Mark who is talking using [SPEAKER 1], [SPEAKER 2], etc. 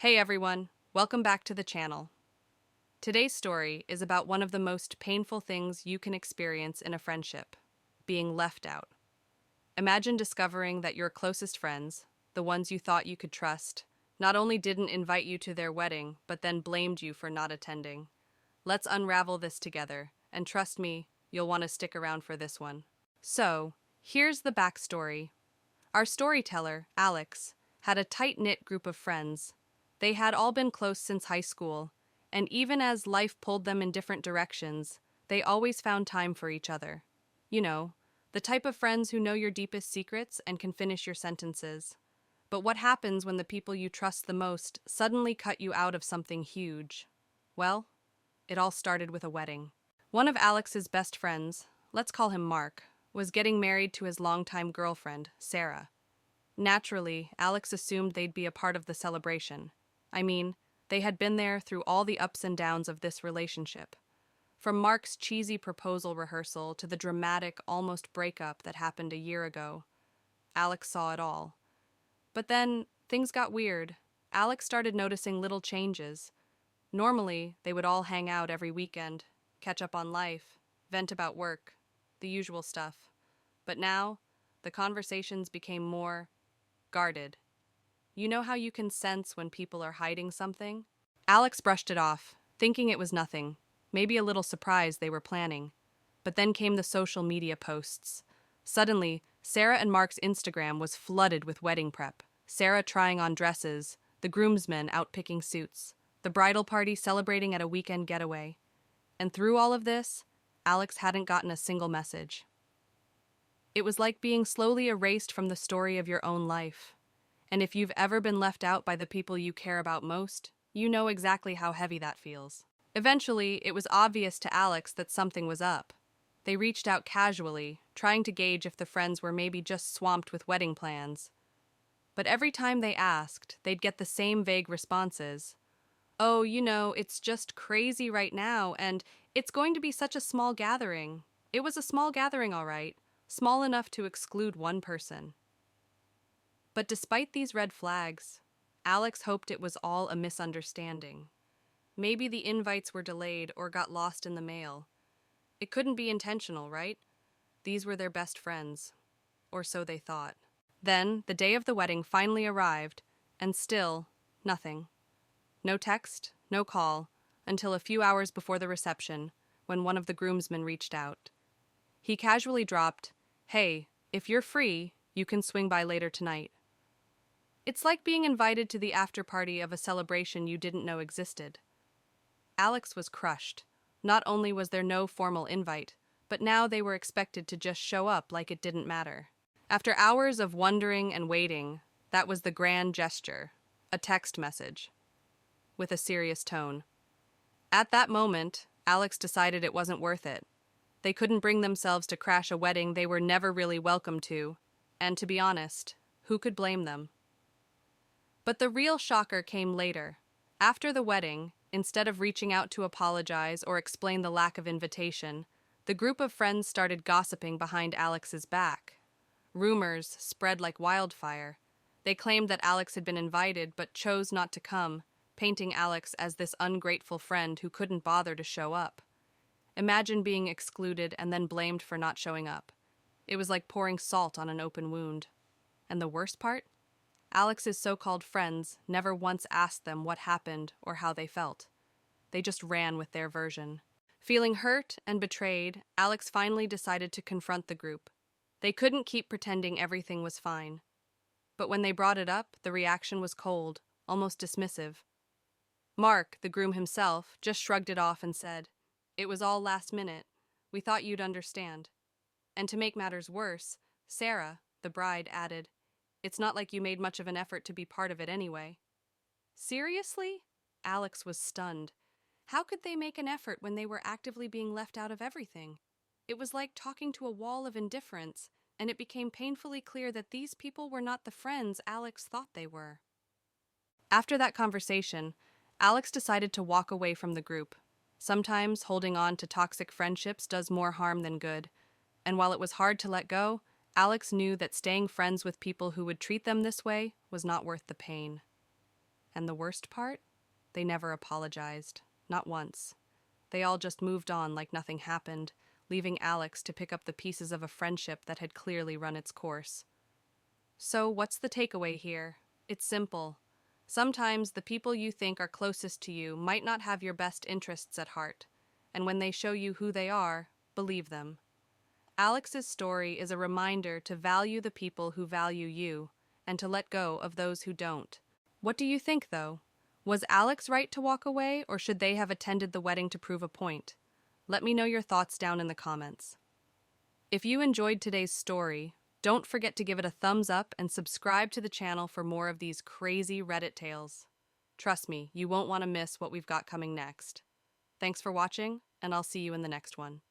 [SPEAKER 1] Hey everyone, welcome back to the channel. Today's story is about one of the most painful things you can experience in a friendship, being left out. Imagine discovering that your closest friends, the ones you thought you could trust, not only didn't invite you to their wedding, but then blamed you for not attending. Let's unravel this together, and trust me, you'll want to stick around for this one. So, here's the backstory. Our storyteller, Alex, had a tight-knit group of friends. They had all been close since high school, and even as life pulled them in different directions, they always found time for each other. You know, the type of friends who know your deepest secrets and can finish your sentences. But what happens when the people you trust the most suddenly cut you out of something huge? Well, it all started with a wedding. One of Alex's best friends, let's call him Mark, was getting married to his longtime girlfriend, Sarah. Naturally, Alex assumed they'd be a part of the celebration. I mean, they had been there through all the ups and downs of this relationship. From Mark's cheesy proposal rehearsal to the dramatic, almost breakup that happened a year ago, Alex saw it all. But then, things got weird. Alex started noticing little changes. Normally, they would all hang out every weekend, catch up on life, vent about work, the usual stuff. But now, the conversations became more guarded. You know how you can sense when people are hiding something? Alex brushed it off, thinking it was nothing, maybe a little surprise they were planning. But then came the social media posts. Suddenly, Sarah and Mark's Instagram was flooded with wedding prep. Sarah trying on dresses, the groomsmen out picking suits, the bridal party celebrating at a weekend getaway. And through all of this, Alex hadn't gotten a single message. It was like being slowly erased from the story of your own life. And if you've ever been left out by the people you care about most, you know exactly how heavy that feels. Eventually, it was obvious to Alex that something was up. They reached out casually, trying to gauge if the friends were maybe just swamped with wedding plans. But every time they asked, they'd get the same vague responses. Oh, it's just crazy right now, and it's going to be such a small gathering. It was a small gathering, all right, small enough to exclude one person. But despite these red flags, Alex hoped it was all a misunderstanding. Maybe the invites were delayed or got lost in the mail. It couldn't be intentional, right? These were their best friends. Or so they thought. Then, the day of the wedding finally arrived, and still, nothing. No text, no call, until a few hours before the reception, when one of the groomsmen reached out. He casually dropped, "Hey, if you're free, you can swing by later tonight." It's like being invited to the after-party of a celebration you didn't know existed. Alex was crushed. Not only was there no formal invite, but now they were expected to just show up like it didn't matter. After hours of wondering and waiting, that was the grand gesture, a text message, with a serious tone. At that moment, Alex decided it wasn't worth it. They couldn't bring themselves to crash a wedding they were never really welcome to, and to be honest, who could blame them? But the real shocker came later. After the wedding, instead of reaching out to apologize or explain the lack of invitation, the group of friends started gossiping behind Alex's back. Rumors spread like wildfire. They claimed that Alex had been invited but chose not to come, painting Alex as this ungrateful friend who couldn't bother to show up. Imagine being excluded and then blamed for not showing up. It was like pouring salt on an open wound. And the worst part? Alex's so-called friends never once asked them what happened or how they felt. They just ran with their version. Feeling hurt and betrayed, Alex finally decided to confront the group. They couldn't keep pretending everything was fine. But when they brought it up, the reaction was cold, almost dismissive. Mark, the groom himself, just shrugged it off and said, "It was all last minute. We thought you'd understand." And to make matters worse, Sarah, the bride, added, "It's not like you made much of an effort to be part of it anyway." Seriously? Alex was stunned. How could they make an effort when they were actively being left out of everything? It was like talking to a wall of indifference, and it became painfully clear that these people were not the friends Alex thought they were. After that conversation, Alex decided to walk away from the group. Sometimes holding on to toxic friendships does more harm than good, and while it was hard to let go, Alex knew that staying friends with people who would treat them this way was not worth the pain. And the worst part? They never apologized. Not once. They all just moved on like nothing happened, leaving Alex to pick up the pieces of a friendship that had clearly run its course. So, what's the takeaway here? It's simple. Sometimes the people you think are closest to you might not have your best interests at heart, and when they show you who they are, believe them. Alex's story is a reminder to value the people who value you and to let go of those who don't. What do you think, though? Was Alex right to walk away, or should they have attended the wedding to prove a point? Let me know your thoughts down in the comments. If you enjoyed today's story, don't forget to give it a thumbs up and subscribe to the channel for more of these crazy Reddit tales. Trust me, you won't want to miss what we've got coming next. Thanks for watching, and I'll see you in the next one.